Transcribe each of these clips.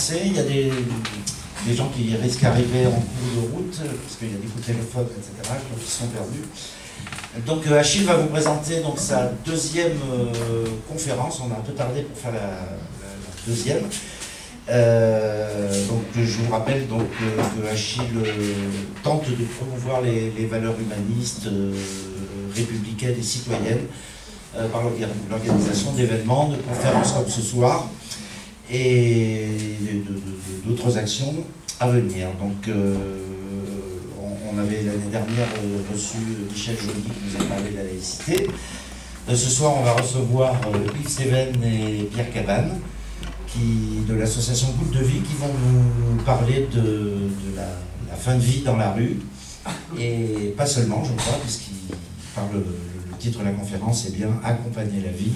commencer. Il y a des gens qui risquent d'arriver en cours de route, parce qu'il y a des coups de téléphone, etc., qui sont perdus. Donc Achille va vous présenter donc, sa deuxième conférence. On a un peu tardé pour faire la deuxième. Donc je vous rappelle donc, que Achille tente de promouvoir les valeurs humanistes, républicaines et citoyennes par l'organisation d'événements, de conférences comme ce soir et d'autres actions à venir. Donc on avait l'année dernière reçu Michel Joly qui nous a parlé de la laïcité. Ce soir on va recevoir Yves Seven et Pierre Cabane de l'association Goutte de Vie qui vont nous parler de la fin de vie dans la rue, et pas seulement, je crois, puisqu'il parle, le titre de la conférence est bien accompagner la vie,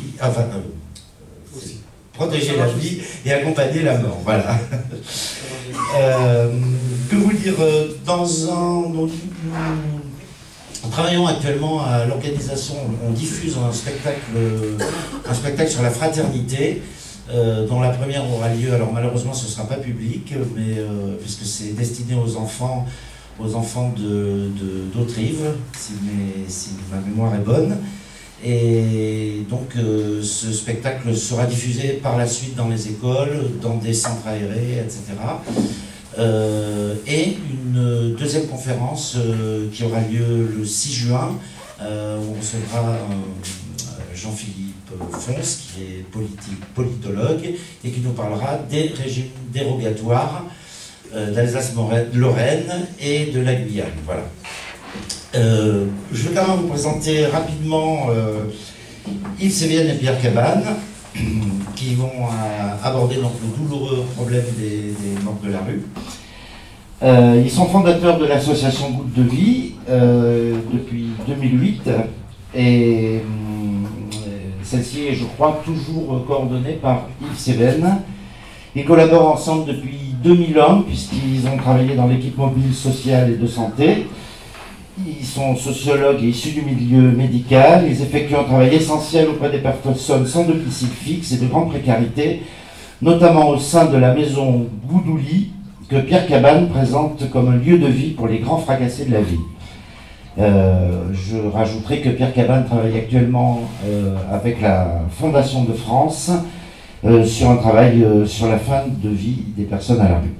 protéger la vie et accompagner la mort, voilà. Que vous dire, nous travaillons actuellement à l'organisation, on diffuse un spectacle sur la fraternité, dont la première aura lieu, alors malheureusement ce ne sera pas public, mais puisque c'est destiné aux enfants d'Autrive, si ma mémoire est bonne. Et donc ce spectacle sera diffusé par la suite dans les écoles, dans des centres aérés, etc. Et une deuxième conférence qui aura lieu le 6 juin, où on recevra Jean-Philippe Fons, qui est politologue, et qui nous parlera des régimes dérogatoires d'Alsace-Lorraine et de la Guyane. Voilà. Je vais quand même vous présenter rapidement Yves Seven et Pierre Cabane, qui vont aborder donc, le douloureux problème des morts de la rue. Ils sont fondateurs de l'association Goutte de Vie depuis 2008, et celle-ci est, je crois, toujours coordonnée par Yves Seven. Ils collaborent ensemble depuis 2001, puisqu'ils ont travaillé dans l'équipe mobile sociale et de santé. Ils sont sociologues et issus du milieu médical. Ils effectuent un travail essentiel auprès des personnes sans domicile fixe et de grande précarité, notamment au sein de la maison Goudouli, que Pierre Cabane présente comme un lieu de vie pour les grands fracassés de la vie. Je rajouterai que Pierre Cabane travaille actuellement avec la Fondation de France sur un travail sur la fin de vie des personnes à la rue.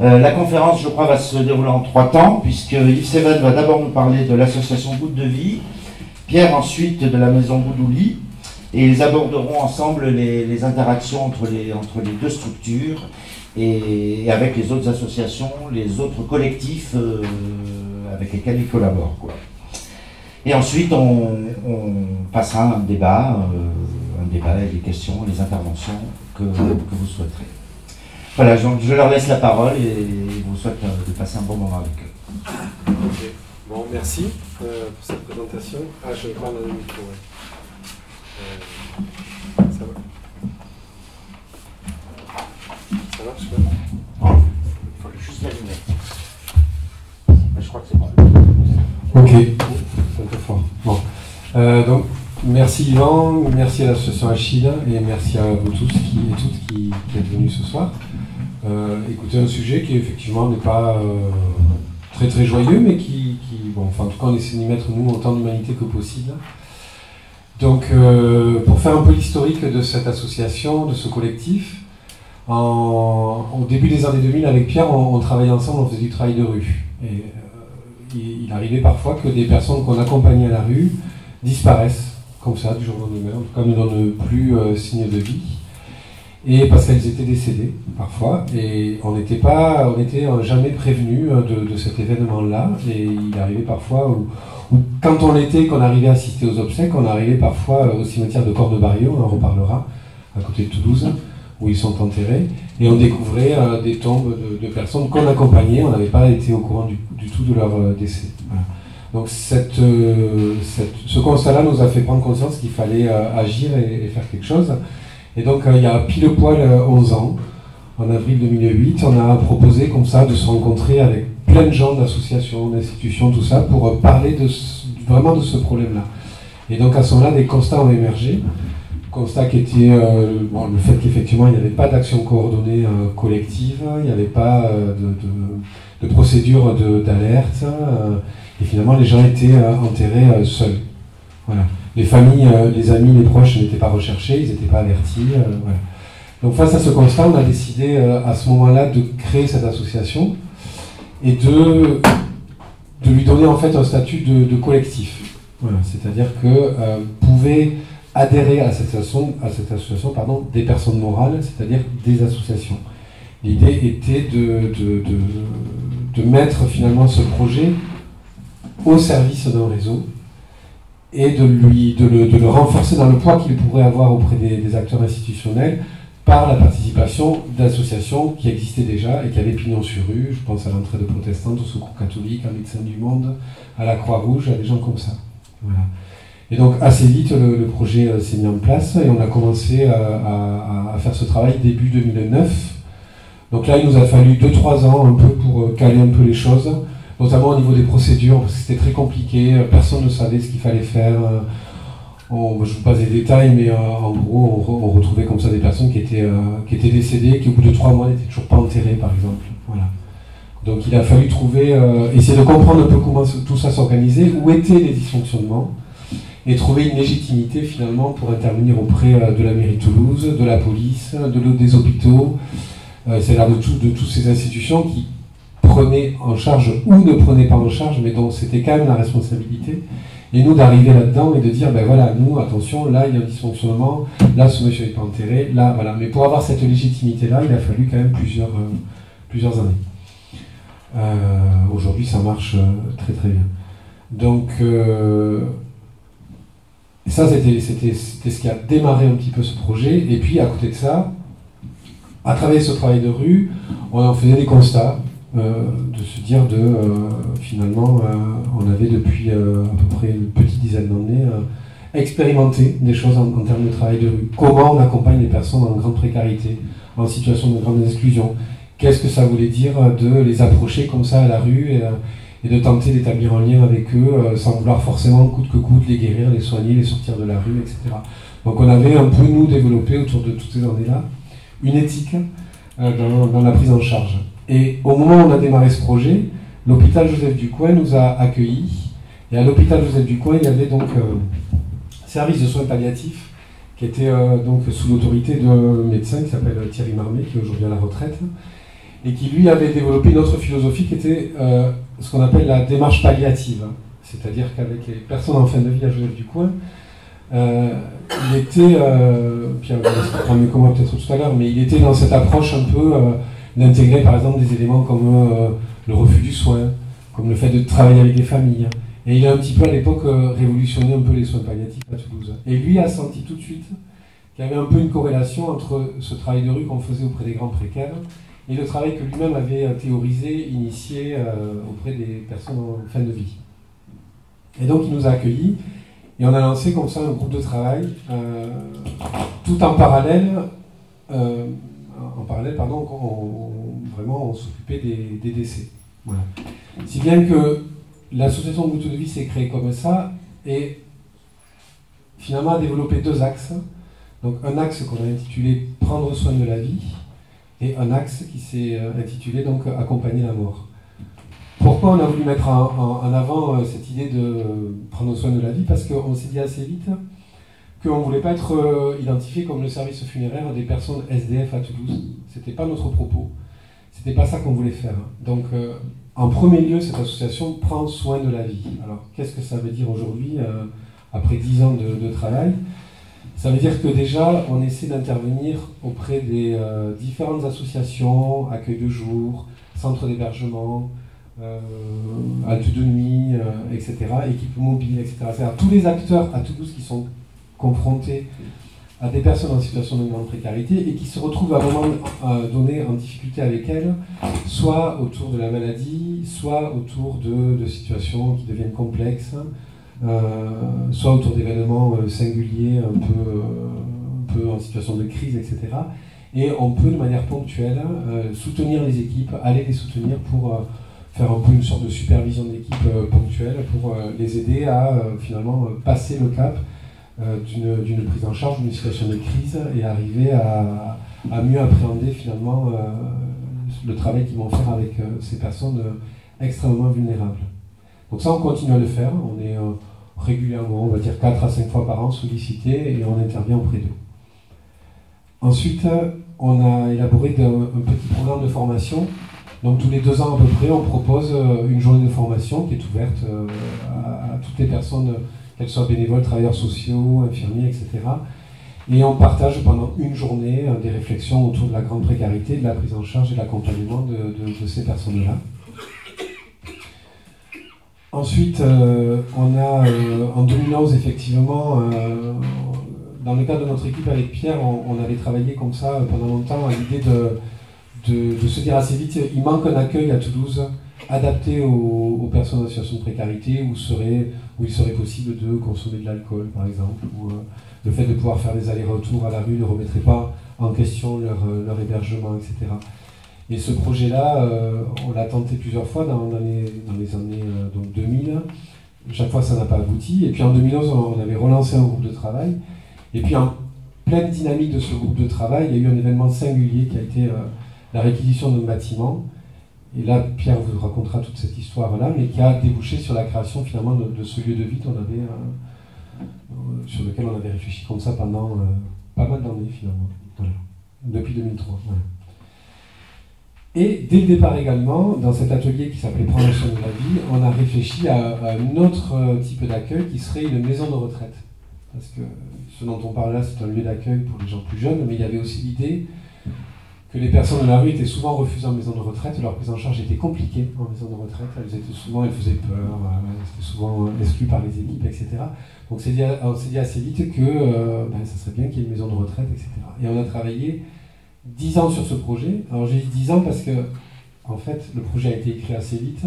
La conférence, je crois, va se dérouler en 3 temps, puisque Yves Seven va d'abord nous parler de l'association Goutte de Vie, Pierre ensuite de la maison Goudouli, et ils aborderont ensemble les interactions entre les deux structures et avec les autres associations, les autres collectifs avec lesquels ils collaborent, quoi. Et ensuite, on passera un débat et les questions, les interventions que vous souhaiterez. Voilà, je leur laisse la parole et vous souhaite de passer un bon moment avec eux. Okay. Bon, merci pour cette présentation. Ah, je vais prendre le micro. Ouais. Ça va? Ça marche pas? Il faut juste l'allumer. Je crois que c'est bon. Ok, c'est un peu fort. Bon. Donc, merci Yvan, merci à l'association Achille et merci à vous tous et toutes qui êtes venus ce soir. Écoutez un sujet qui effectivement n'est pas très très joyeux, mais bon, enfin, en tout cas on essaie d'y mettre nous autant d'humanité que possible. Donc pour faire un peu l'historique de cette association, de ce collectif, au début des années 2000 avec Pierre, on travaillait ensemble, on faisait du travail de rue. Et il arrivait parfois que des personnes qu'on accompagnait à la rue disparaissent, comme ça, du jour au lendemain, en tout cas ne donnent plus signe de vie. Et parce qu'elles étaient décédées, parfois, et on n'était jamais prévenus de cet événement-là, et il arrivait parfois, où quand on l'était, qu'on arrivait à assister aux obsèques, on arrivait parfois au cimetière de Corne-Barrieux, on en reparlera, à côté de Toulouse, où ils sont enterrés, et on découvrait des tombes de personnes qu'on accompagnait, on n'avait pas été au courant du tout de leur décès. Voilà. Donc ce constat-là nous a fait prendre conscience qu'il fallait agir et faire quelque chose. Et donc il y a pile poil 11 ans, en avril 2008, on a proposé comme ça de se rencontrer avec plein de gens, d'associations, d'institutions, tout ça, pour parler vraiment de ce problème-là. Et donc à ce moment-là, des constats ont émergé. constat qui était le fait qu'effectivement il n'y avait pas d'action coordonnée collective, il n'y avait pas de procédure d'alerte, et finalement les gens étaient enterrés seuls. Voilà. Les familles, les amis, les proches n'étaient pas recherchés, ils n'étaient pas avertis. Voilà. Donc face à ce constat, on a décidé à ce moment-là de créer cette association et de lui donner en fait un statut de collectif. Voilà. C'est-à-dire que pouvaient adhérer à cette association des personnes morales, c'est-à-dire des associations. L'idée était de mettre finalement ce projet au service d'un réseau et de le renforcer dans le poids qu'il pourrait avoir auprès des acteurs institutionnels par la participation d'associations qui existaient déjà et qui avaient pignon sur rue. Je pense à l'Entraide protestante, au Secours catholique, à Médecins du Monde, à la Croix-Rouge, à des gens comme ça. Voilà. Et donc assez vite, le projet s'est mis en place et on a commencé à faire ce travail début 2009. Donc là, il nous a fallu 2-3 ans un peu pour caler un peu les choses, notamment au niveau des procédures, parce que c'était très compliqué, personne ne savait ce qu'il fallait faire. Je ne vous passe des détails, mais en gros, on retrouvait comme ça des personnes qui étaient décédées, qui au bout de 3 mois n'étaient toujours pas enterrées, par exemple. Voilà. Donc il a fallu essayer de comprendre un peu comment tout ça s'organisait, où étaient les dysfonctionnements, et trouver une légitimité finalement pour intervenir auprès de la mairie de Toulouse, de la police, des hôpitaux, c'est-à-dire de toutes ces institutions qui prenaient en charge ou ne prenaient pas en charge, mais dont c'était quand même la responsabilité. Et nous d'arriver là-dedans et de dire, ben voilà, nous, attention, là il y a un dysfonctionnement, là ce monsieur n'est pas enterré, là, voilà. Mais pour avoir cette légitimité-là, il a fallu quand même plusieurs années. Aujourd'hui, ça marche très très bien. Donc, ça, c'était ce qui a démarré un petit peu ce projet. Et puis, à côté de ça, à travers ce travail de rue, on en faisait des constats, de se dire finalement, on avait depuis à peu près une petite dizaine d'années expérimenté des choses en termes de travail de rue. Comment on accompagne les personnes en grande précarité, en situation de grande exclusion. Qu'est-ce que ça voulait dire de les approcher comme ça à la rue et de tenter d'établir un lien avec eux sans vouloir forcément coûte que coûte les guérir, les soigner, les sortir de la rue, etc. Donc on avait un peu, nous, développé autour de toutes ces années-là une éthique dans la prise en charge. Et au moment où on a démarré ce projet, l'hôpital Joseph Ducoing nous a accueillis. Et à l'hôpital Joseph Ducoing, il y avait donc un service de soins palliatifs qui était donc sous l'autorité d'un médecin qui s'appelle Thierry Marmet, qui est aujourd'hui à la retraite, et qui lui avait développé une autre philosophie qui était ce qu'on appelle la démarche palliative. C'est-à-dire qu'avec les personnes en fin de vie à Joseph Ducoing, il était, Pierre va mieux que moi peut-être tout à l'heure, mais il était dans cette approche un peu d'intégrer par exemple des éléments comme le refus du soin, comme le fait de travailler avec des familles. Et il a un petit peu à l'époque révolutionné un peu les soins palliatifs à Toulouse. Et lui a senti tout de suite qu'il y avait un peu une corrélation entre ce travail de rue qu'on faisait auprès des grands précaires et le travail que lui-même avait théorisé, initié auprès des personnes en fin de vie. Et donc il nous a accueillis et on a lancé comme ça un groupe de travail tout en parallèle, on s'occupait des décès. Voilà. Si bien que l'association Goutte de Vie s'est créée comme ça et finalement a développé 2 axes. Donc un axe qu'on a intitulé « Prendre soin de la vie » et un axe qui s'est intitulé donc « Accompagner la mort ». Pourquoi on a voulu mettre en avant cette idée de prendre soin de la vie? Parce qu'on s'est dit assez vite qu'on ne voulait pas être identifié comme le service funéraire des personnes SDF à Toulouse. C'était pas notre propos. C'était pas ça qu'on voulait faire. Donc, en premier lieu, cette association prend soin de la vie. Alors, qu'est-ce que ça veut dire aujourd'hui, après 10 ans de travail? Ça veut dire que déjà, on essaie d'intervenir auprès des différentes associations, accueil de jour, centres d'hébergement, halte de nuit, etc., équipes mobiles, etc. C'est-à-dire tous les acteurs à Toulouse qui sont confrontés à des personnes en situation de grande précarité et qui se retrouvent à un moment donné en difficulté avec elles, soit autour de la maladie, soit autour de situations qui deviennent complexes, soit autour d'événements singuliers, un peu en situation de crise, etc. Et on peut de manière ponctuelle soutenir les équipes, aller les soutenir pour faire un peu une sorte de supervision d'équipe ponctuelle pour les aider à finalement passer le cap d'une prise en charge, d'une situation de crise, et arriver à mieux appréhender finalement le travail qu'ils vont faire avec ces personnes extrêmement vulnérables. Donc ça, on continue à le faire. On est régulièrement, on va dire 4 à 5 fois par an, sollicités et on intervient auprès d'eux. Ensuite, on a élaboré un petit programme de formation. Donc tous les 2 ans à peu près, on propose une journée de formation qui est ouverte à toutes les personnes, qu'elles soient bénévoles, travailleurs sociaux, infirmiers, etc. Et on partage pendant une journée des réflexions autour de la grande précarité, de la prise en charge et de l'accompagnement de ces personnes-là. Ensuite, on a en 2011, effectivement, dans le cadre de notre équipe avec Pierre, on avait travaillé comme ça pendant longtemps à l'idée de se dire assez vite, il manque un accueil à Toulouse adapté aux personnes en situation de précarité où il serait possible de consommer de l'alcool, par exemple, ou le fait de pouvoir faire des allers-retours à la rue ne remettrait pas en question leur hébergement, etc. Et ce projet-là, on l'a tenté plusieurs fois dans les années donc 2000. Chaque fois, ça n'a pas abouti. Et puis en 2011, on avait relancé un groupe de travail. Et puis en pleine dynamique de ce groupe de travail, il y a eu un événement singulier qui a été la réquisition d'un bâtiment. Et là, Pierre vous racontera toute cette histoire-là, mais qui a débouché sur la création finalement de ce lieu de vie sur lequel on avait réfléchi comme ça pendant pas mal d'années finalement. Voilà. Depuis 2003. Voilà. Et dès le départ également, dans cet atelier qui s'appelait Prendre soin de la vie, on a réfléchi à un autre type d'accueil qui serait une maison de retraite. Parce que ce dont on parle là, c'est un lieu d'accueil pour les gens plus jeunes, mais il y avait aussi l'idée que les personnes de la rue étaient souvent refusées en maison de retraite, leur prise en charge était compliquée en maison de retraite, elles faisaient peur, elles étaient souvent exclues par les équipes, etc. Donc on s'est dit assez vite que ça serait bien qu'il y ait une maison de retraite, etc. Et on a travaillé 10 ans sur ce projet. Alors j'ai dit 10 ans parce que, en fait, le projet a été écrit assez vite,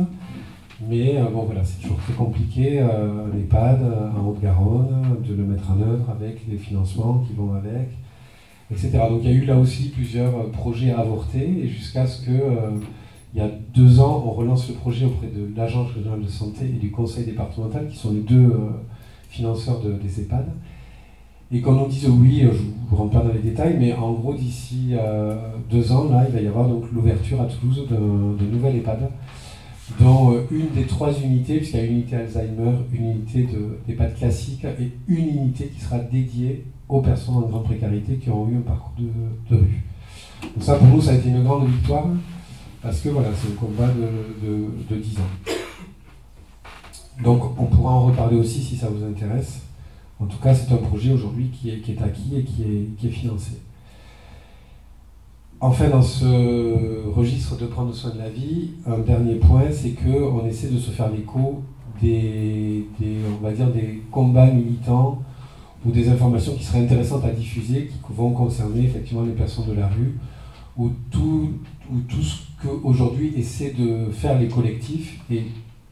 mais c'est toujours très compliqué, un EHPAD en Haute-Garonne, de le mettre en œuvre avec les financements qui vont avec, etc. Donc il y a eu là aussi plusieurs projets avortés, et jusqu'à ce que, il y a 2 ans, on relance le projet auprès de l'Agence régionale de santé et du Conseil départemental, qui sont les 2 financeurs des EHPAD. Et qu'on nous dise oui, je ne vous rentre pas dans les détails, mais en gros d'ici 2 ans, là, il va y avoir donc l'ouverture à Toulouse de nouvelles EHPAD, dont une des 3 unités, puisqu'il y a une unité Alzheimer, une unité d'EHPAD classique et une unité qui sera dédiée aux personnes en grande précarité qui ont eu un parcours de rue. Donc ça, pour nous, ça a été une grande victoire, parce que voilà, c'est un combat de 10 ans. Donc on pourra en reparler aussi si ça vous intéresse. En tout cas, c'est un projet aujourd'hui qui est acquis et qui est financé. Enfin, dans ce registre de prendre soin de la vie, un dernier point, c'est qu'on essaie de se faire l'écho des combats militants ou des informations qui seraient intéressantes à diffuser, qui vont concerner effectivement les personnes de la rue, ou tout ce qu'aujourd'hui essaient de faire les collectifs. Et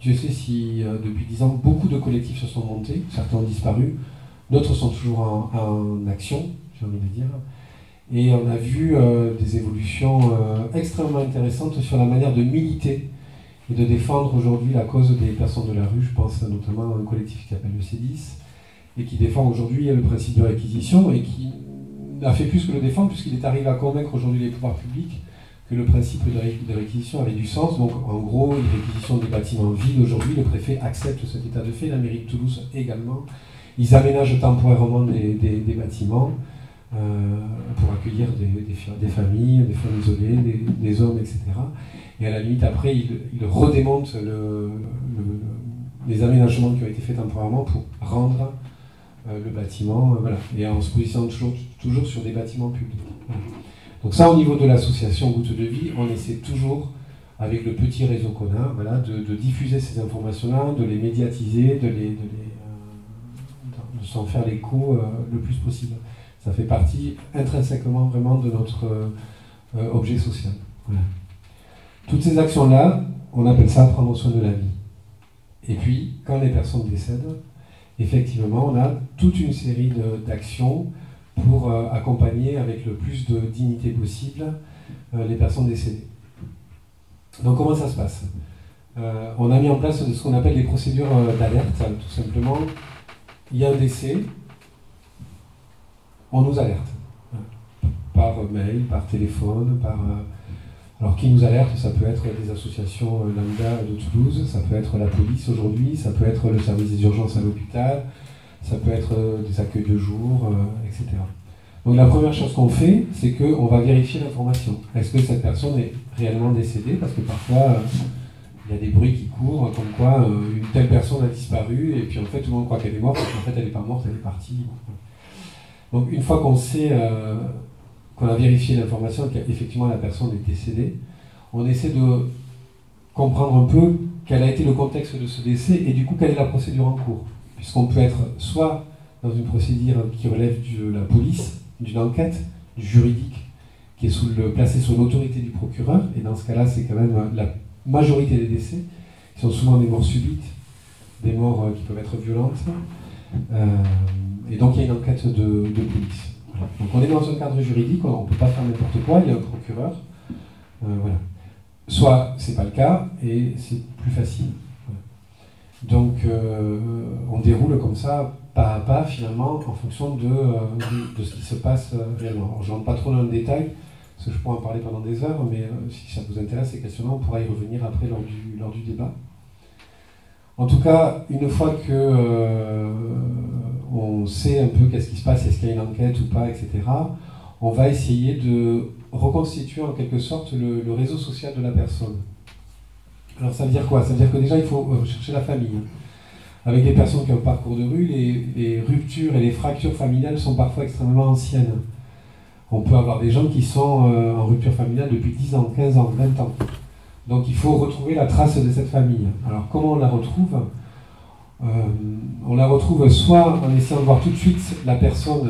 Dieu sait si depuis 10 ans, beaucoup de collectifs se sont montés, certains ont disparu, d'autres sont toujours en action, j'ai envie de dire. Et on a vu des évolutions extrêmement intéressantes sur la manière de militer et de défendre aujourd'hui la cause des personnes de la rue. Je pense notamment à un collectif qui s'appelle le C10 et qui défend aujourd'hui le principe de réquisition et qui a fait plus que le défendre puisqu'il est arrivé à convaincre aujourd'hui les pouvoirs publics que le principe de réquisition avait du sens. Donc en gros, une réquisition des bâtiments vides aujourd'hui, le préfet accepte cet état de fait, la mairie de Toulouse également. Ils aménagent temporairement des bâtiments pour accueillir des familles, des femmes isolées, des hommes, etc. Et à la limite, après, ils redémontent les aménagements qui ont été faits temporairement pour rendre le bâtiment, voilà. Et en se positionnant toujours sur des bâtiments publics. Voilà. Donc ça, au niveau de l'association Goutte de Vie, on essaie toujours, avec le petit réseau qu'on a, voilà, de diffuser ces informations-là, de les médiatiser, de s'en faire l'écho le plus possible. Ça fait partie intrinsèquement vraiment de notre objet social. Voilà. Toutes ces actions-là, on appelle ça prendre soin de la vie. Et puis, quand les personnes décèdent, effectivement, on a toute une série d'actions pour accompagner avec le plus de dignité possible les personnes décédées. Donc comment ça se passe ? On a mis en place ce qu'on appelle les procédures d'alerte, tout simplement. Il y a un décès, on nous alerte. Par mail, par téléphone, alors qui nous alerte, ça peut être des associations lambda de Toulouse, ça peut être la police aujourd'hui, ça peut être le service des urgences à l'hôpital, ça peut être des accueils de jour, etc. Donc la première chose qu'on fait, c'est qu'on va vérifier l'information. Est-ce que cette personne est réellement décédée? Parce que parfois, il y a des bruits qui courent, comme quoi une telle personne a disparu, et puis en fait tout le monde croit qu'elle est morte, et en fait elle n'est pas morte, elle est partie. Donc une fois qu'on sait, qu'on a vérifié l'information, qu'effectivement la personne est décédée, on essaie de comprendre un peu quel a été le contexte de ce décès, et du coup quelle est la procédure en cours. Puisqu'on peut être soit dans une procédure qui relève de la police, d'une enquête, du juridique, qui est placée sous l'autorité du procureur, et dans ce cas-là, c'est quand même la majorité des décès, qui sont souvent des morts subites, des morts qui peuvent être violentes, et donc il y a une enquête de police. Voilà. Donc on est dans un cadre juridique, on ne peut pas faire n'importe quoi, il y a un procureur, voilà. Soit c'est pas le cas, et c'est plus facile. Donc on déroule comme ça, pas à pas, finalement, en fonction de ce qui se passe réellement. Alors, je ne rentre pas trop dans le détail, parce que je pourrais en parler pendant des heures, mais si ça vous intéresse, ces questions-là, on pourra y revenir après lors du débat. En tout cas, une fois que on sait un peu qu'est-ce qui se passe, est-ce qu'il y a une enquête ou pas, etc., on va essayer de reconstituer en quelque sorte le réseau social de la personne. Alors ça veut dire quoi? Ça veut dire que déjà il faut chercher la famille. Avec des personnes qui ont un parcours de rue, les ruptures et les fractures familiales sont parfois extrêmement anciennes. On peut avoir des gens qui sont en rupture familiale depuis 10 ans, 15 ans, 20 ans. Donc il faut retrouver la trace de cette famille. Alors comment on la retrouve? On la retrouve soit en essayant de voir tout de suite la personne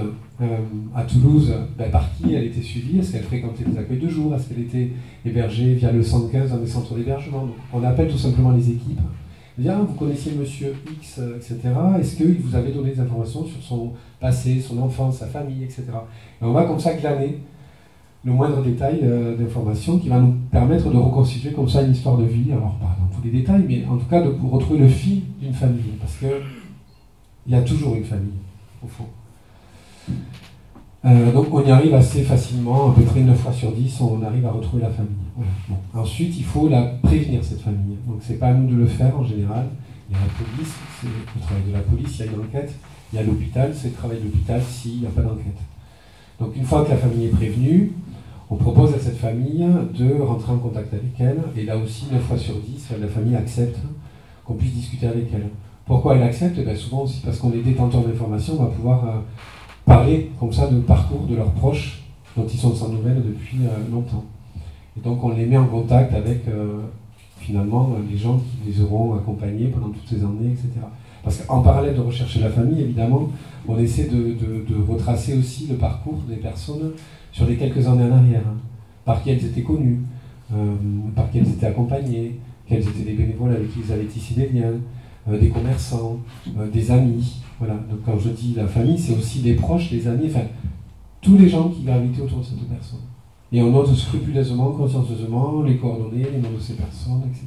à Toulouse, par qui elle était suivie, est-ce qu'elle fréquentait des accueils de jour, est-ce qu'elle était hébergée via le 115 dans des centres d'hébergement. On appelle tout simplement les équipes. Bien, vous connaissiez monsieur X, etc. Est-ce qu'il vous avait donné des informations sur son passé, son enfance, sa famille, etc. Et on va comme ça glaner le moindre détail d'informations qui va nous permettre de reconstituer comme ça une histoire de vie. Alors pas dans tous les détails, mais en tout cas de retrouver le fil d'une famille. Parce que il y a toujours une famille, au fond. Donc on y arrive assez facilement, à peu près 9 fois sur 10, on arrive à retrouver la famille. Voilà. Bon. Ensuite, il faut la prévenir, cette famille. Donc c'est pas à nous de le faire en général. Il y a la police, c'est le travail de la police, il y a une enquête. Il y a l'hôpital, c'est le travail de l'hôpital s'il n'y a pas d'enquête. Donc une fois que la famille est prévenue, on propose à cette famille de rentrer en contact avec elle. Et là aussi, 9 fois sur 10, la famille accepte qu'on puisse discuter avec elle. Pourquoi elle accepte? Souvent aussi parce qu'on est détenteur d'informations, on va pouvoir parler comme ça de parcours de leurs proches dont ils sont sans nouvelles depuis longtemps. Et donc on les met en contact avec finalement les gens qui les auront accompagnés pendant toutes ces années, etc. Parce qu'en parallèle de rechercher la famille, évidemment, on essaie de retracer aussi le parcours des personnes sur les quelques années en arrière, hein, par qui elles étaient connues, par qui elles étaient accompagnées, quels étaient des bénévoles avec qui ils avaient tissé des liens, des commerçants, des amis. Voilà. Donc quand je dis la famille, c'est aussi des proches, des amis, enfin tous les gens qui gravitaient autour de cette personne. Et on note scrupuleusement, consciencieusement les coordonnées, les noms de ces personnes, etc.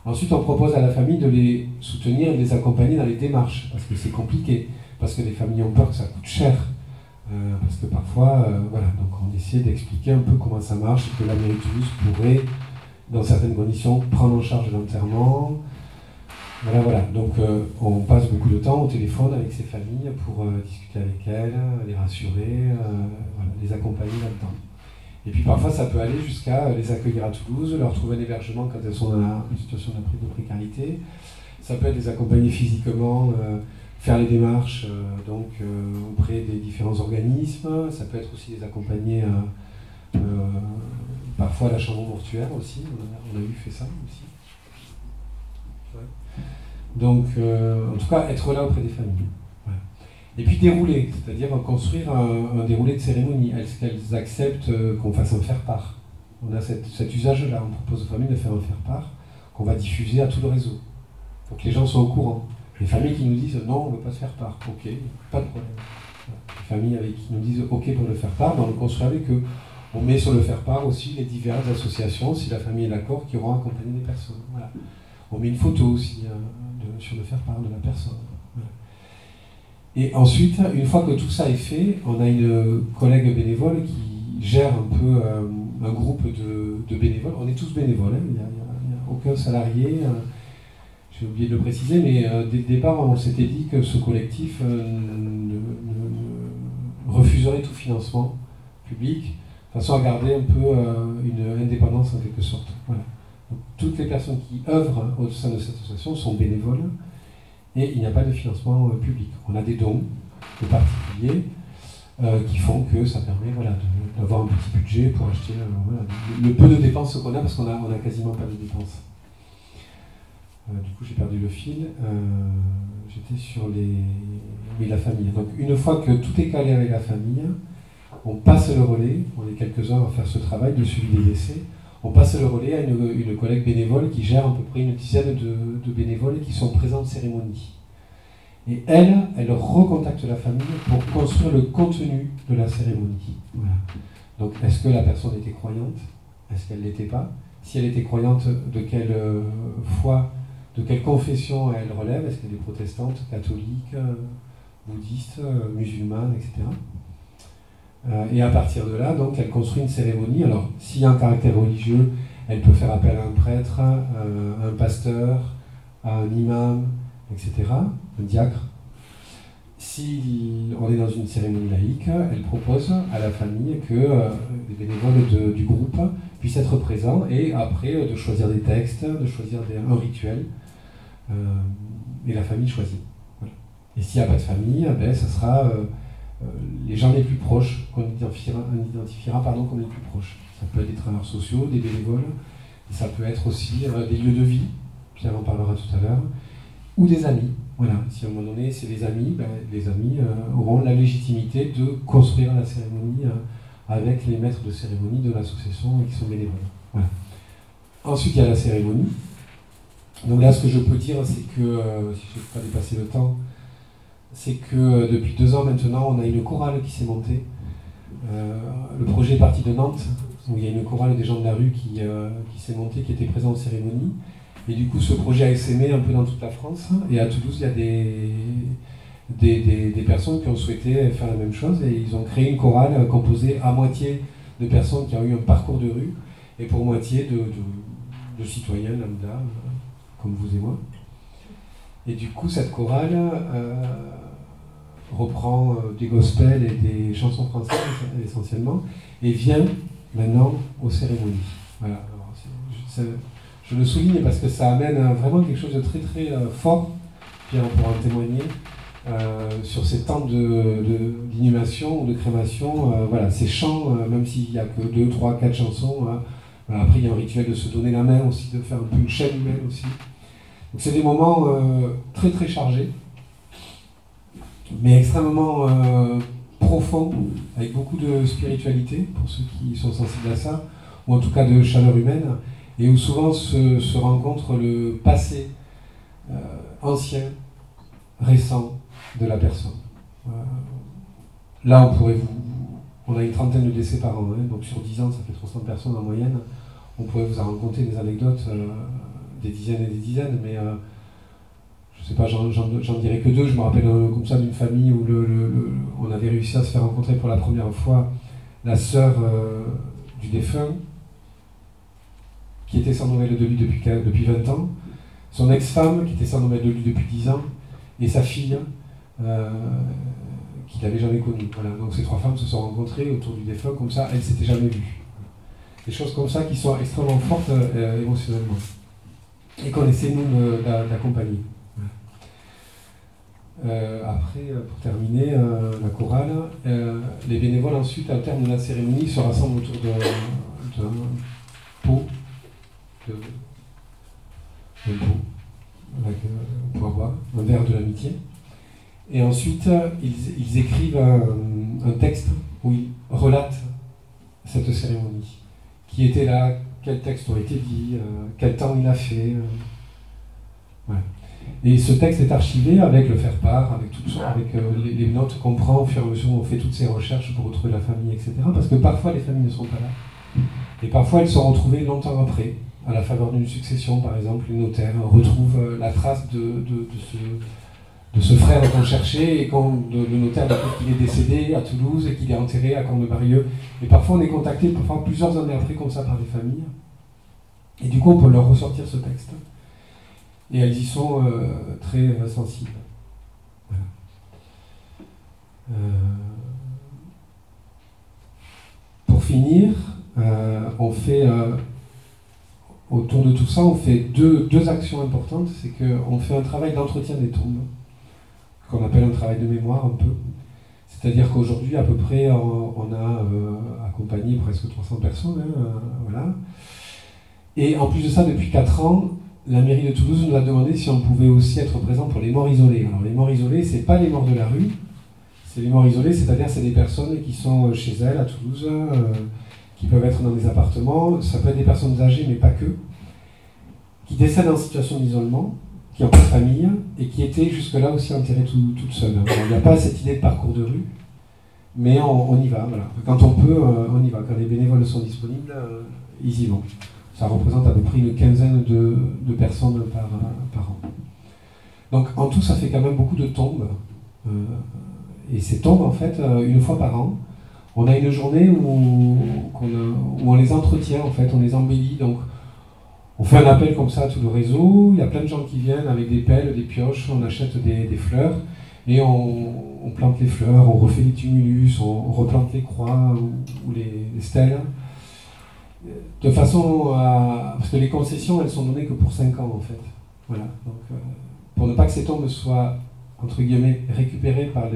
Ensuite, on propose à la famille de les soutenir et de les accompagner dans les démarches, parce que c'est compliqué, parce que les familles ont peur que ça coûte cher, parce que parfois, voilà, donc on essaie d'expliquer un peu comment ça marche, et que la mairie de Toulouse pourrait, dans certaines conditions, prendre en charge l'enterrement. Voilà. Donc on passe beaucoup de temps au téléphone avec ces familles pour discuter avec elles, les rassurer, voilà, les accompagner là-dedans. Et puis parfois ça peut aller jusqu'à les accueillir à Toulouse, leur trouver un hébergement quand elles sont dans une situation de précarité. Ça peut être les accompagner physiquement, faire les démarches auprès des différents organismes. Ça peut être aussi les accompagner parfois à la chambre mortuaire aussi, on a eu fait ça aussi. Ouais. Donc, en tout cas, être là auprès des familles. Voilà. Et puis dérouler, c'est-à-dire construire un déroulé de cérémonie. Est-ce qu'elles acceptent qu'on fasse un faire-part? On a cet usage-là, on propose aux familles de faire un faire-part qu'on va diffuser à tout le réseau, pour que les gens soient au courant. Les familles qui nous disent non, on ne veut pas se faire part, ok, pas de problème. Voilà. Les familles qui nous disent ok pour le faire part, on le construit avec eux. On met sur le faire part aussi les diverses associations, si la famille est d'accord, qui auront accompagné des personnes. Voilà. On met une photo aussi sur le faire part de la personne. Voilà. Et ensuite, une fois que tout ça est fait, on a une collègue bénévole qui gère un peu un groupe de bénévoles. On est tous bénévoles, hein. Il n'y a aucun salarié. J'ai oublié de le préciser, mais dès le départ, on s'était dit que ce collectif refuserait tout financement public, de façon à garder un peu une indépendance en quelque sorte. Voilà. Donc, toutes les personnes qui œuvrent au sein de cette association sont bénévoles et il n'y a pas de financement public. On a des dons de particuliers qui font que ça permet d'avoir un petit budget pour acheter le peu de dépenses qu'on a, parce qu'on a quasiment pas de dépenses. Du coup, j'ai perdu le fil. J'étais sur la famille. Donc, une fois que tout est calé avec la famille, on passe le relais. On est quelques-uns à faire ce travail de suivi des décès. On passe le relais à une collègue bénévole qui gère à peu près une dizaine de bénévoles qui sont présents en cérémonie. Et elle recontacte la famille pour construire le contenu de la cérémonie. Voilà. Donc, est-ce que la personne était croyante? Est-ce qu'elle ne l'était pas? Si elle était croyante, de quelle foi, de quelle confession elle relève? Est-ce qu'elle est protestante, catholique, bouddhiste, musulmane, etc. Et à partir de là, donc, elle construit une cérémonie. Alors, s'il y a un caractère religieux, elle peut faire appel à un prêtre, à un pasteur, à un imam, etc., un diacre. Si on est dans une cérémonie laïque, elle propose à la famille que les bénévoles du groupe puissent être présents et après de choisir des textes, de choisir un rituel. Et la famille choisit. Voilà. Et s'il n'y a pas de famille, ça sera les gens les plus proches qu'on identifiera comme les plus proches. Ça peut être des travailleurs sociaux, des bénévoles, et ça peut être aussi des lieux de vie, Pierre en parlera tout à l'heure, ou des amis. Voilà. Si à un moment donné c'est les amis, les amis auront la légitimité de construire la cérémonie avec les maîtres de cérémonie de l'association qui sont bénévoles. Voilà. Ensuite il y a la cérémonie. Donc là, ce que je peux dire, c'est que, si je ne vais pas dépasser le temps, c'est que depuis 2 ans maintenant, on a une chorale qui s'est montée. Le projet est parti de Nantes, où il y a une chorale des gens de la rue qui s'est montée, qui était présente en cérémonie. Et du coup, ce projet a essaimé un peu dans toute la France. Et à Toulouse, il y a des personnes qui ont souhaité faire la même chose. Et ils ont créé une chorale composée à moitié de personnes qui ont eu un parcours de rue, et pour moitié de citoyens lambda, comme vous et moi. Et du coup, cette chorale reprend des gospels et des chansons françaises essentiellement, et vient maintenant aux cérémonies. Voilà. Alors, je le souligne parce que ça amène vraiment quelque chose de très très fort, Pierre pourra en témoigner, sur ces temps d'inhumation ou de crémation. Voilà, ces chants, même s'il n'y a que 2, 3, 4 chansons, voilà, après il y a un rituel de se donner la main aussi, de faire un peu une chaîne humaine aussi. Donc c'est des moments très très chargés, mais extrêmement profonds, avec beaucoup de spiritualité, pour ceux qui sont sensibles à ça, ou en tout cas de chaleur humaine, et où souvent se rencontre le passé ancien, récent de la personne. Là, on a une trentaine de décès par an, hein, donc sur 10 ans, ça fait 300 personnes en moyenne. On pourrait vous en raconter des anecdotes, des dizaines et des dizaines, mais je sais pas, j'en dirais que 2. Je me rappelle comme ça d'une famille où on avait réussi à se faire rencontrer pour la première fois la sœur du défunt, qui était sans nouvelles de lui depuis 20 ans, son ex-femme, qui était sans nouvelles de lui depuis 10 ans, et sa fille, qu'il n'avait jamais connue. Voilà. Donc ces 3 femmes se sont rencontrées autour du défunt, comme ça, elles ne s'étaient jamais vues. Des choses comme ça qui sont extrêmement fortes émotionnellement, et qu'on essaie, nous, d'accompagner. Après, pour terminer, la chorale, les bénévoles, ensuite, au terme de la cérémonie, se rassemblent autour d'un pot, avec un pot à boire, un verre de l'amitié. Et ensuite, ils écrivent un texte où ils relatent cette cérémonie. Qui était là, quels textes ont été dits, quel temps il a fait. Ouais. Et ce texte est archivé avec le faire-part, avec les notes qu'on prend au fur et à mesure où on fait toutes ces recherches pour retrouver la famille, etc. Parce que parfois les familles ne sont pas là. Et parfois elles sont retrouvées longtemps après, à la faveur d'une succession, par exemple, les notaires retrouvent la trace de ce frère qu'on cherchait, et quand le notaire découvre qu'il est décédé à Toulouse et qu'il est enterré à Cornebarieux. Et parfois on est contacté parfois plusieurs années après comme ça par des familles. Et du coup on peut leur ressortir ce texte. Et elles y sont très sensibles. Voilà. Pour finir, on fait, autour de tout ça, on fait deux actions importantes. C'est qu'on fait un travail d'entretien des tombes, qu'on appelle un travail de mémoire un peu. C'est-à-dire qu'aujourd'hui, à peu près, on a accompagné presque 300 personnes. Voilà. Et en plus de ça, depuis 4 ans, la mairie de Toulouse nous a demandé si on pouvait aussi être présent pour les morts isolés. Alors les morts isolés, c'est pas les morts de la rue, c'est les morts isolés, c'est-à-dire c'est des personnes qui sont chez elles à Toulouse, qui peuvent être dans des appartements, ça peut être des personnes âgées mais pas que, qui décèdent en situation d'isolement, qui n'ont pas de famille et qui étaient jusque-là aussi enterrées toutes seules. Alors, il n'y a pas cette idée de parcours de rue, mais on y va. Voilà. Quand on peut, on y va. Quand les bénévoles sont disponibles, ils y vont. Ça représente à peu près une quinzaine de personnes par an. Donc en tout, ça fait quand même beaucoup de tombes. Et ces tombes, en fait, une fois par an, on a une journée où on les entretient, en fait, on les embellit. Donc on fait un appel comme ça à tout le réseau, il y a plein de gens qui viennent avec des pelles, des pioches, on achète des fleurs, et on plante les fleurs, on refait les tumulus, on replante les croix ou les stèles. De façon à... Parce que les concessions, elles sont données que pour 5 ans, en fait. Voilà. Donc, pour ne pas que ces tombes soient, entre guillemets, récupérées par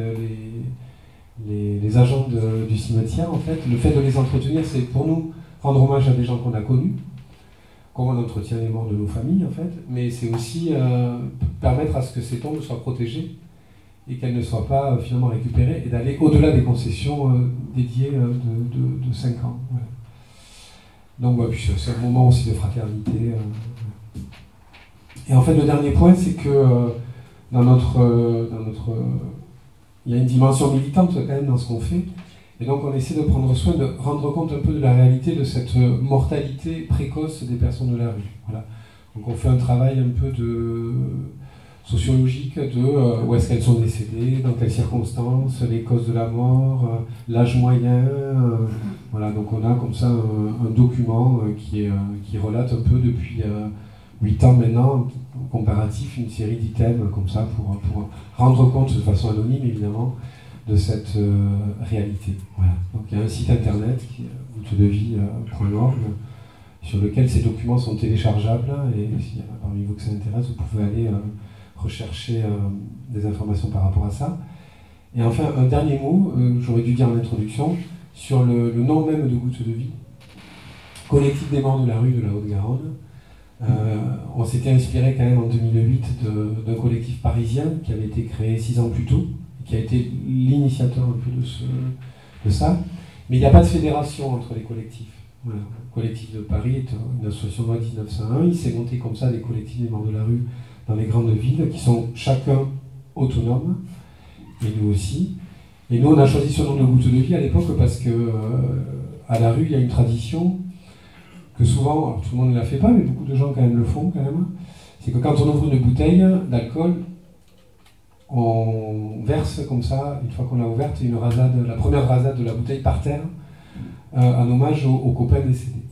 les agents du cimetière, en fait, le fait de les entretenir, c'est pour nous rendre hommage à des gens qu'on a connus, comme on entretient les morts de nos familles, en fait, mais c'est aussi permettre à ce que ces tombes soient protégées et qu'elles ne soient pas finalement récupérées, et d'aller au-delà des concessions dédiées de 5 ans. Voilà. Donc ouais, puis c'est un moment aussi de fraternité. Et en fait, le dernier point, c'est que dans notre il y a une dimension militante quand même dans ce qu'on fait. Et donc on essaie de prendre soin de rendre compte un peu de la réalité de cette mortalité précoce des personnes de la rue. Voilà. Donc on fait un travail un peu de sociologique de où est-ce qu'elles sont décédées, dans quelles circonstances, les causes de la mort, l'âge moyen. Voilà, donc on a comme ça un document qui relate un peu depuis 8 ans maintenant, comparatif, une série d'items comme ça pour rendre compte de façon anonyme évidemment de cette réalité. Voilà. Donc il y a un site internet qui est gouttedevie.org sur lequel ces documents sont téléchargeables, et s'il y en a parmi vous que ça intéresse, vous pouvez aller rechercher des informations par rapport à ça. Et enfin, un dernier mot, j'aurais dû dire en introduction, sur le nom même de Goutte de Vie, collectif des morts de la rue de la Haute-Garonne. On s'était inspiré quand même en 2008 d'un collectif parisien qui avait été créé 6 ans plus tôt, qui a été l'initiateur un peu de ça. Mais il n'y a pas de fédération entre les collectifs. Voilà. Le collectif de Paris est une association de loi 1901. Il s'est monté comme ça des collectifs des morts de la rue dans les grandes villes, qui sont chacun autonomes, et nous aussi. Et nous, on a choisi ce nom de Goutte de Vie à l'époque parce que à la rue, il y a une tradition que souvent, alors tout le monde ne la fait pas, mais beaucoup de gens quand même le font quand même. C'est que quand on ouvre une bouteille d'alcool, on verse comme ça, une fois qu'on l'a ouverte, une rasade, la première rasade de la bouteille par terre, en hommage aux copains décédés.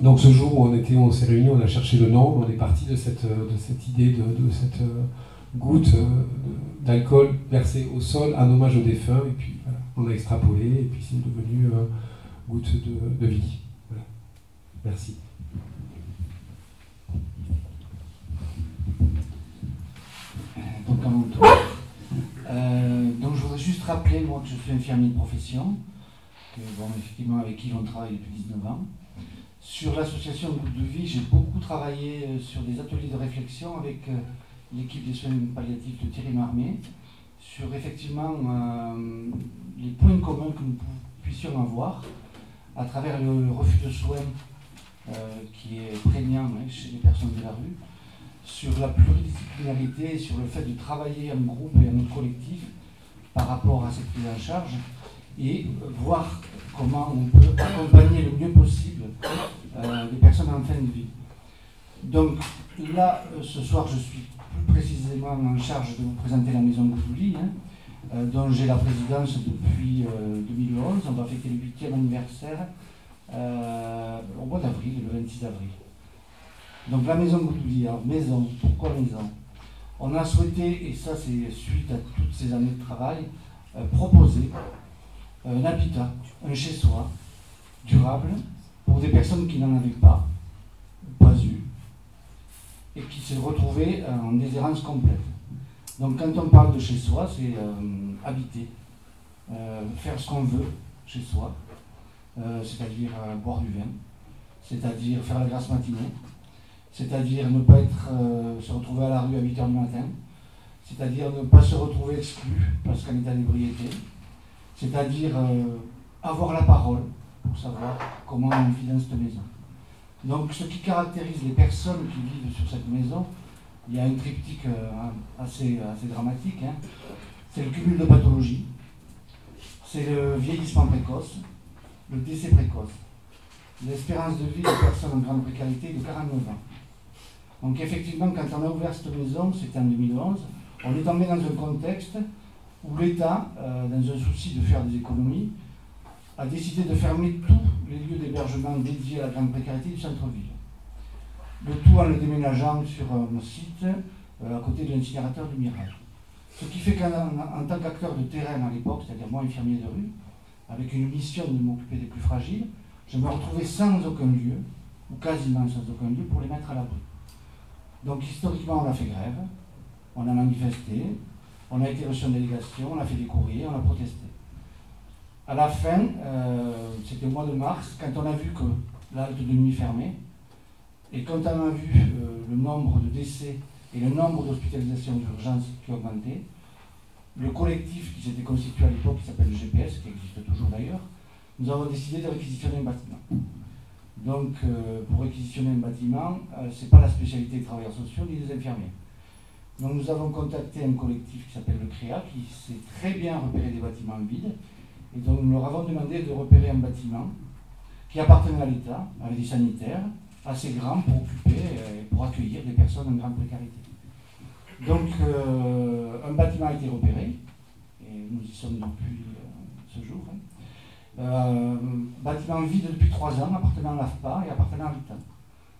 Donc ce jour où on s'est réunis, on a cherché le nom, on est parti de cette idée, de cette goutte d'alcool versée au sol en hommage aux défunts, et puis voilà, on a extrapolé, et puis c'est devenu goutte de vie. Voilà. Merci. Donc à mon tour. Donc je voudrais juste rappeler, moi, que je suis infirmier de profession, que, bon, effectivement, avec qui on travaille depuis 19 ans. Sur l'association Goutte de Vie, j'ai beaucoup travaillé sur des ateliers de réflexion avec l'équipe des soins palliatifs de Thierry Marmé, sur effectivement les points communs que nous puissions avoir à travers le refus de soins qui est prégnant chez les personnes de la rue, sur la pluridisciplinarité, sur le fait de travailler en groupe et en collectif par rapport à cette prise en charge, et voir comment on peut accompagner le mieux possible les personnes en fin de vie. Donc là, ce soir, je suis plus précisément en charge de vous présenter la maison Goudouli, dont j'ai la présidence depuis 2011. On va fêter le 8e anniversaire au mois d'avril, le 26 avril. Donc la maison Goudouli, alors maison, pourquoi maison? On a souhaité, et ça c'est suite à toutes ces années de travail, proposer un habitat, un chez-soi durable pour des personnes qui n'en avaient pas eu, et qui se retrouvaient en déshérence complète. Donc quand on parle de chez soi, c'est habiter, faire ce qu'on veut chez soi, c'est-à-dire boire du vin, c'est-à-dire faire la grasse matinée, c'est-à-dire ne pas se retrouver à la rue à 8 h du matin, c'est-à-dire ne pas se retrouver exclu parce qu'en état d'ébriété, c'est-à-dire avoir la parole pour savoir comment on vit dans cette maison. Donc ce qui caractérise les personnes qui vivent sur cette maison, il y a un triptyque assez dramatique, c'est le cumul de pathologies, c'est le vieillissement précoce, le décès précoce. L'espérance de vie des personnes en grande précarité est de 49 ans. Donc effectivement, quand on a ouvert cette maison, c'était en 2011, on est tombé dans un contexte où l'État, dans un souci de faire des économies, a décidé de fermer tous les lieux d'hébergement dédiés à la grande précarité du centre-ville. Le tout en le déménageant sur un site à côté de l'incinérateur du Mirage. Ce qui fait qu'en tant qu'acteur de terrain à l'époque, c'est-à-dire moi infirmier de rue, avec une mission de m'occuper des plus fragiles, je me retrouvais sans aucun lieu, ou quasiment sans aucun lieu, pour les mettre à l'abri. Donc historiquement on a fait grève, on a manifesté, on a été reçu en délégation, on a fait des courriers, on a protesté. À la fin, c'était au mois de mars, quand on a vu que l'halte de nuit fermait, et quand on a vu le nombre de décès et le nombre d'hospitalisations d'urgence qui augmentait, le collectif qui s'était constitué à l'époque, qui s'appelle le GPS, qui existe toujours d'ailleurs, nous avons décidé de réquisitionner un bâtiment. Donc, pour réquisitionner un bâtiment, ce n'est pas la spécialité des travailleurs sociaux ni des infirmiers. Donc, nous avons contacté un collectif qui s'appelle le CREA, qui sait très bien repérer des bâtiments vides. Et donc, nous leur avons demandé de repérer un bâtiment qui appartenait à l'État, avec des sanitaires, assez grands pour occuper et pour accueillir des personnes en grande précarité. Donc, un bâtiment a été repéré, et nous y sommes depuis ce jour. Bâtiment vide depuis 3 ans, appartenant à l'AFPA et appartenant à l'État.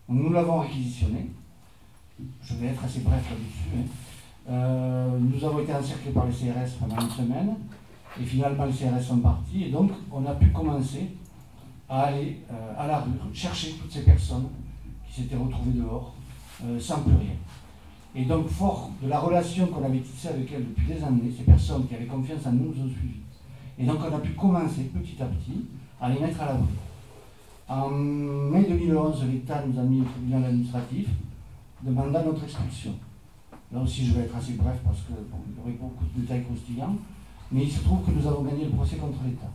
Donc, nous l'avons réquisitionné. Je vais être assez bref là-dessus. Nous avons été encerclés par les CRS pendant une semaine, et finalement les CRS sont partis, et donc on a pu commencer à aller à la rue, chercher toutes ces personnes qui s'étaient retrouvées dehors, sans plus rien. Et donc, fort de la relation qu'on avait tissée avec elles depuis des années, ces personnes qui avaient confiance en nous nous ont suivis. Et donc on a pu commencer petit à petit à les mettre à l'abri. En mai 2011, l'État nous a mis au tribunal administratif, demandant notre expulsion. Là aussi, je vais être assez bref parce qu'il y aurait beaucoup de détails croustillants, mais il se trouve que nous avons gagné le procès contre l'État.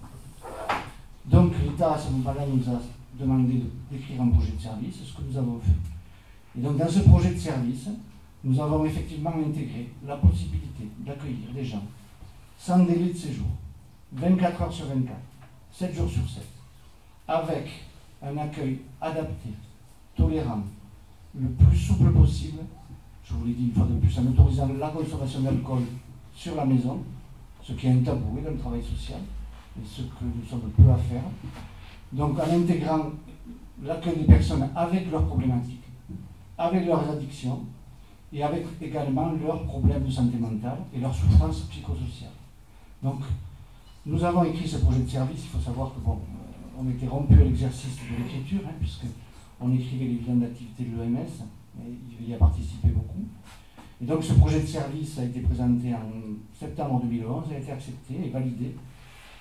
Donc l'État, à ce moment-là, nous a demandé d'écrire un projet de service, ce que nous avons fait. Et donc dans ce projet de service, nous avons effectivement intégré la possibilité d'accueillir des gens sans délai de séjour, 24 heures sur 24, 7 jours sur 7, avec un accueil adapté, tolérant, le plus souple possible, je vous l'ai dit une fois de plus, en autorisant la consommation d'alcool sur la maison, ce qui est un tabou dans le travail social, et ce que nous sommes peu à faire. Donc en intégrant l'accueil des personnes avec leurs problématiques, avec leurs addictions, et avec également leurs problèmes de santé mentale et leurs souffrances psychosociales. Donc, nous avons écrit ce projet de service. Il faut savoir que bon, on était rompu à l'exercice de l'écriture, puisqu'on écrivait les bilans d'activité de l'OMS, et il y a participé beaucoup. Et donc, ce projet de service a été présenté en septembre 2011, a été accepté et validé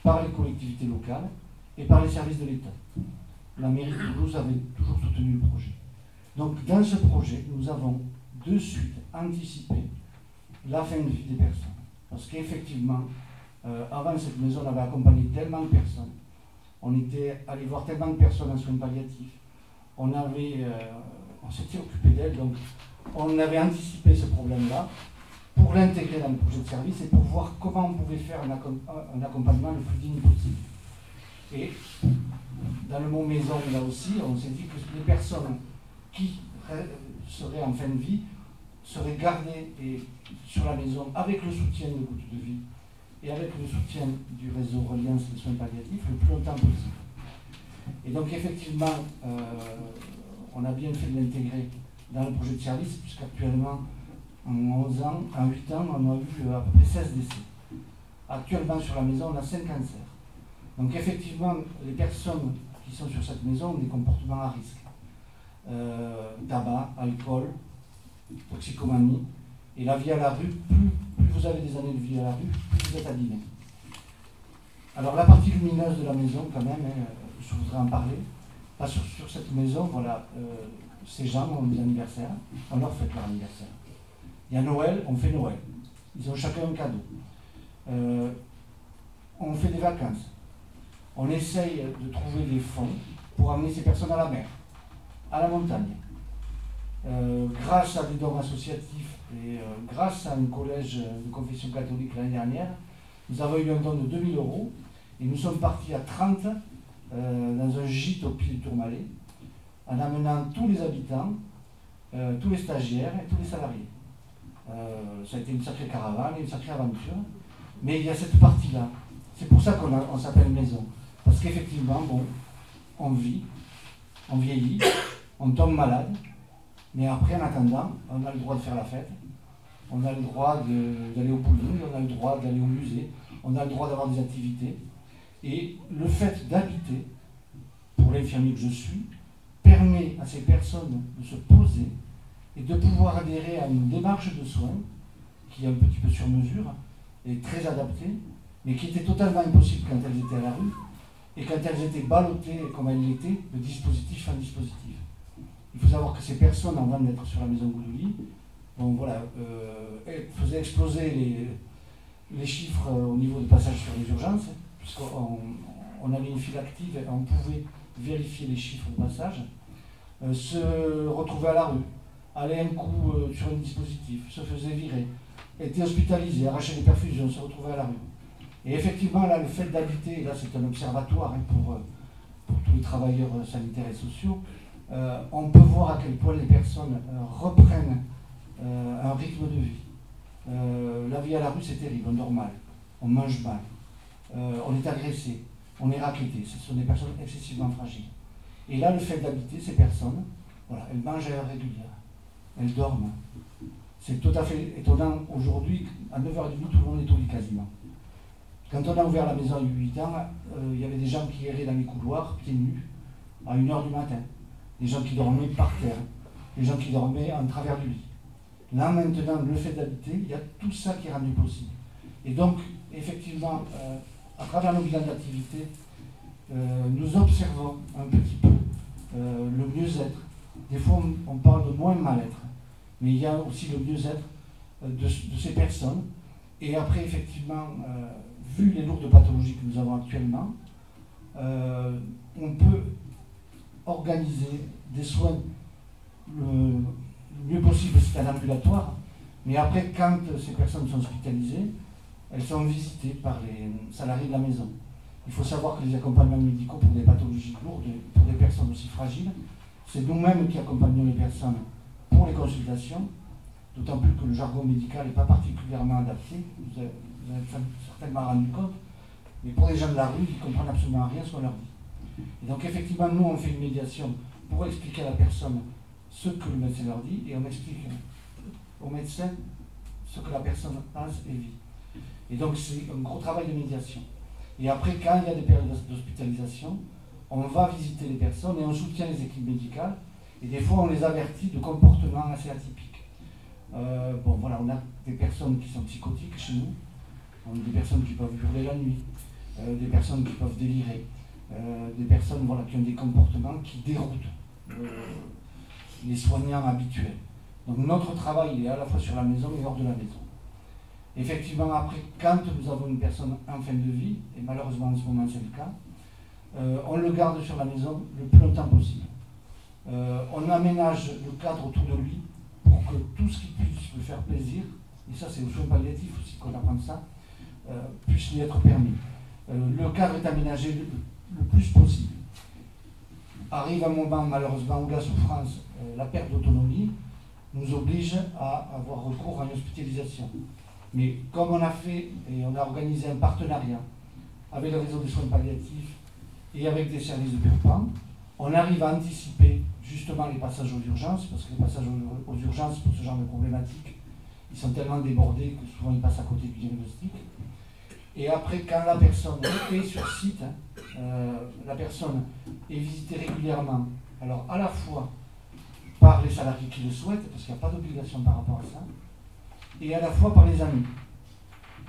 par les collectivités locales et par les services de l'État. La mairie de Toulouse avait toujours soutenu le projet. Donc, dans ce projet, nous avons de suite anticipé la fin de vie des personnes. Parce qu'effectivement, avant cette maison, on avait accompagné tellement de personnes, on était allé voir tellement de personnes en soins palliatifs, on s'était occupé d'elles, donc on avait anticipé ce problème-là pour l'intégrer dans le projet de service et pour voir comment on pouvait faire un accompagnement le plus digne possible. Et dans le mot maison, là aussi, on s'est dit que les personnes qui seraient en fin de vie serait gardé sur la maison avec le soutien de Gouttes de Vie et avec le soutien du réseau Reliance des soins palliatifs le plus longtemps possible. Et donc effectivement, on a bien fait de l'intégrer dans le projet de service, puisqu'actuellement, en 11 ans, en 8 ans, on a eu à peu près 16 décès. Actuellement, sur la maison, on a 5 cancers. Donc effectivement, les personnes qui sont sur cette maison ont des comportements à risque. Tabac, alcool, toxicomanie. Et la vie à la rue, plus vous avez des années de vie à la rue, plus vous êtes abîmé. Alors la partie lumineuse de la maison, quand même, je voudrais en parler. Parce que sur cette maison, voilà, ces gens ont des anniversaires, on leur fête leur anniversaire. Il y a Noël, on fait Noël. Ils ont chacun un cadeau. On fait des vacances. On essaye de trouver des fonds pour amener ces personnes à la mer, à la montagne. Grâce à des dons associatifs et grâce à un collège de confession catholique l'année dernière, nous avons eu un don de 2000 € et nous sommes partis à 30 dans un gîte au pied du Tourmalet, en amenant tous les habitants, tous les stagiaires et tous les salariés. Ça a été une sacrée caravane, une sacrée aventure, mais il y a cette partie-là. C'est pour ça qu'on s'appelle maison. Parce qu'effectivement, bon, on vit, on vieillit, on tombe malade, mais après, en attendant, on a le droit de faire la fête, on a le droit d'aller au bowling, on a le droit d'aller au musée, on a le droit d'avoir des activités. Et le fait d'habiter, pour l'infirmier que je suis, permet à ces personnes de se poser et de pouvoir adhérer à une démarche de soins qui est un petit peu sur mesure et très adaptée, mais qui était totalement impossible quand elles étaient à la rue et quand elles étaient ballottées comme elles l'étaient de dispositif en dispositif. Il faut savoir que ces personnes, avant d'être sur la maison Goudouli, bon, voilà, faisaient exploser les chiffres au niveau du passage sur les urgences, puisqu'on avait une file active et on pouvait vérifier les chiffres de passage, se retrouver à la rue, aller un coup sur un dispositif, se faisait virer, était hospitalisé, arracher des perfusions, se retrouvait à la rue. Et effectivement, là, le fait d'habiter, là c'est un observatoire pour tous les travailleurs sanitaires et sociaux, on peut voir à quel point les personnes reprennent un rythme de vie. La vie à la rue, c'est terrible, on dort mal, on mange mal, on est agressé, on est racketté, ce sont des personnes excessivement fragiles. Et là, le fait d'habiter, ces personnes, voilà, elles mangent à l'heure régulière, elles dorment. C'est tout à fait étonnant, aujourd'hui, à 9h30, tout le monde est au lit quasiment. Quand on a ouvert la maison il y a 8 ans, il y avait des gens qui erraient dans les couloirs, pieds nus, à 1h du matin. Des gens qui dormaient par terre, des gens qui dormaient en travers du lit. Là, maintenant, le fait d'habiter, il y a tout ça qui est rendu possible. Et donc, effectivement, à travers nos bilans d'activité, nous observons un petit peu le mieux-être. Des fois, on parle de moins mal-être, mais il y a aussi le mieux-être de ces personnes. Et après, effectivement, vu les lourdes pathologies que nous avons actuellement, on peut organiser des soins le mieux possible, c'est un ambulatoire, mais après, quand ces personnes sont hospitalisées, elles sont visitées par les salariés de la maison. Il faut savoir que les accompagnements médicaux pour des pathologies lourdes, pour des personnes aussi fragiles, c'est nous-mêmes qui accompagnons les personnes pour les consultations, d'autant plus que le jargon médical n'est pas particulièrement adapté, vous avez certainement rendu compte, mais pour les gens de la rue, ils ne comprennent absolument rien ce qu'on leur dit. Et donc effectivement, nous, on fait une médiation pour expliquer à la personne ce que le médecin leur dit, et on explique au médecin ce que la personne pense et vit. Et donc c'est un gros travail de médiation. Et après, quand il y a des périodes d'hospitalisation, on va visiter les personnes et on soutient les équipes médicales, et des fois on les avertit de comportements assez atypiques. Bon voilà, on a des personnes qui sont psychotiques chez nous, on a des personnes qui peuvent hurler la nuit, des personnes qui peuvent délirer, des personnes voilà, qui ont des comportements qui déroutent les soignants habituels. Donc notre travail il est à la fois sur la maison et hors de la maison. Effectivement, après, quand nous avons une personne en fin de vie, et malheureusement en ce moment c'est le cas, on le garde sur la maison le plus longtemps possible. On aménage le cadre autour de lui pour que tout ce qui puisse lui faire plaisir, et ça c'est aux soins palliatifs aussi qu'on apprend ça, puisse lui être permis. Le cadre est aménagé le plus possible. Arrive un moment, malheureusement, où la souffrance, la perte d'autonomie, nous oblige à avoir recours à une hospitalisation. Mais comme on a fait et on a organisé un partenariat avec le réseau des soins palliatifs et avec des services de PURPAN, on arrive à anticiper justement les passages aux urgences, parce que les passages aux urgences pour ce genre de problématiques, ils sont tellement débordés que souvent ils passent à côté du diagnostic. Et après, quand la personne est sur site, la personne est visitée régulièrement, alors à la fois par les salariés qui le souhaitent, parce qu'il n'y a pas d'obligation par rapport à ça, et à la fois par les amis.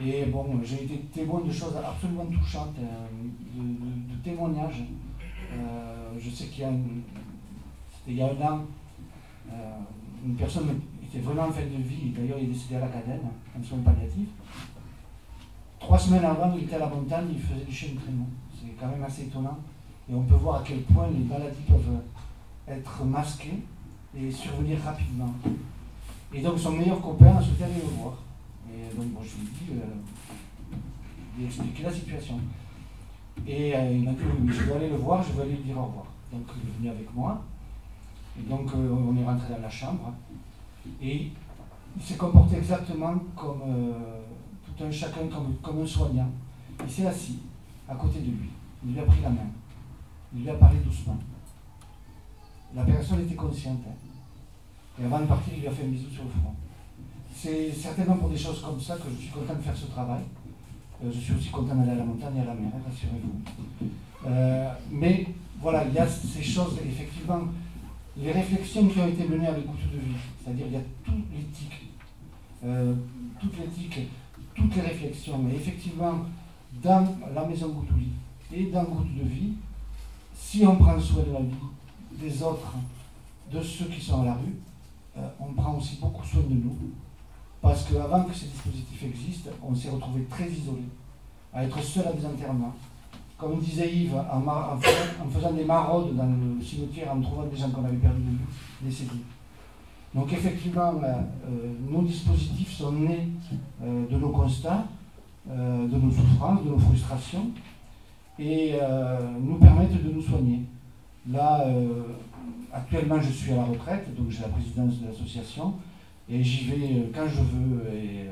Et bon, j'ai été témoin de choses absolument touchantes, de témoignages. Je sais qu'il y a il y a un an, une personne était vraiment en fin de vie, d'ailleurs il est décédé à la Cadenne, en soins palliatifs. 3 semaines avant, il était à la montagne, il faisait du chien de traîneau. C'est quand même assez étonnant. Et on peut voir à quel point les maladies peuvent être masquées et survenir rapidement. Et donc son meilleur copain a souhaité aller le voir. Et donc bon, je lui ai dit, il a expliqué la situation. Et il m'a dit, oui, je vais aller le voir, je vais aller lui dire au revoir. Donc il est venu avec moi. Et donc on est rentré dans la chambre. Et il s'est comporté exactement comme tout un chacun, comme un soignant. Il s'est assis à côté de lui. Il lui a pris la main. Il lui a parlé doucement. La personne était consciente. Hein. Et avant de partir, il lui a fait un bisou sur le front. C'est certainement pour des choses comme ça que je suis content de faire ce travail. Je suis aussi content d'aller à la montagne et à la mer, rassurez-vous. Mais voilà, il y a ces choses, effectivement, les réflexions qui ont été menées avec Gouttes de Vie, c'est-à-dire il y a toute l'éthique, toutes les réflexions. Mais effectivement, dans la maison Goudouli et dans Gouttes de Vie, si on prend soin de la vie des autres, de ceux qui sont à la rue, on prend aussi beaucoup soin de nous. Parce qu'avant que ces dispositifs existent, on s'est retrouvé très isolé, à être seul à des enterrements. Comme disait Yves, en faisant des maraudes dans le cimetière, en trouvant des gens qu'on avait perdus de vue, décédés. Donc effectivement, nos dispositifs sont nés de nos constats, de nos souffrances, de nos frustrations, et nous permettent de nous soigner. Là, actuellement, je suis à la retraite, donc j'ai la présidence de l'association, et j'y vais quand je veux et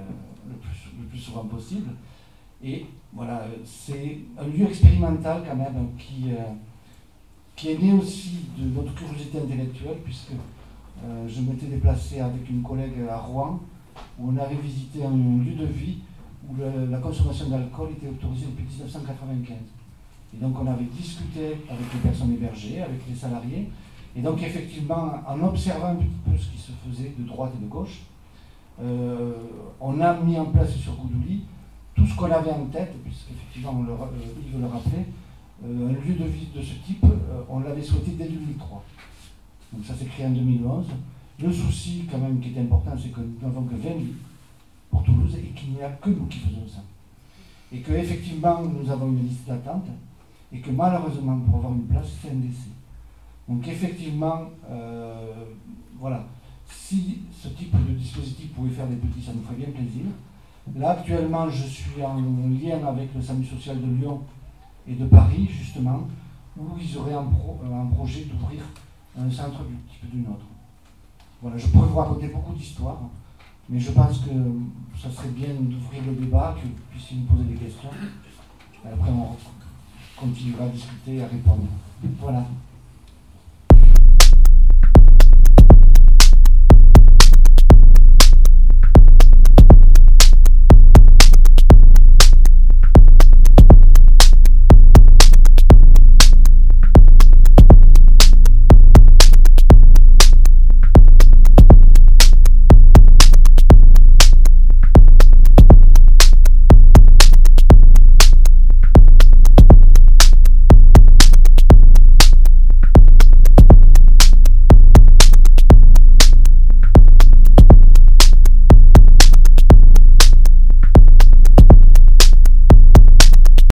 le plus souvent possible. Et voilà, c'est un lieu expérimental quand même qui est né aussi de notre curiosité intellectuelle, puisque je m'étais déplacé avec une collègue à Rouen, où on avait visité un lieu de vie où la consommation d'alcool était autorisée depuis 1995. Et donc on avait discuté avec les personnes hébergées, avec les salariés, et donc effectivement, en observant un petit peu ce qui se faisait de droite et de gauche, on a mis en place sur Goudouli tout ce qu'on avait en tête, puisqu'effectivement, Yves le rappelait, un lieu de vie de ce type, on l'avait souhaité dès 2003. Donc ça s'est créé en 2011. Le souci quand même qui était important, c'est que nous n'avons que 20 lits pour Toulouse et qu'il n'y a que nous qui faisons ça. Et qu'effectivement, nous avons une liste d'attente et que malheureusement, pour avoir une place, c'est un décès. Donc effectivement, voilà, si ce type de dispositif pouvait faire des petits, ça nous ferait bien plaisir. Là, actuellement, je suis en lien avec le SAMU social de Lyon et de Paris, justement, où ils auraient un projet d'ouvrir un centre du type du nôtre. Voilà, je pourrais vous raconter beaucoup d'histoires, mais je pense que ça serait bien d'ouvrir le débat, que vous puissiez nous poser des questions. Et après, on continuera à discuter et à répondre. Voilà.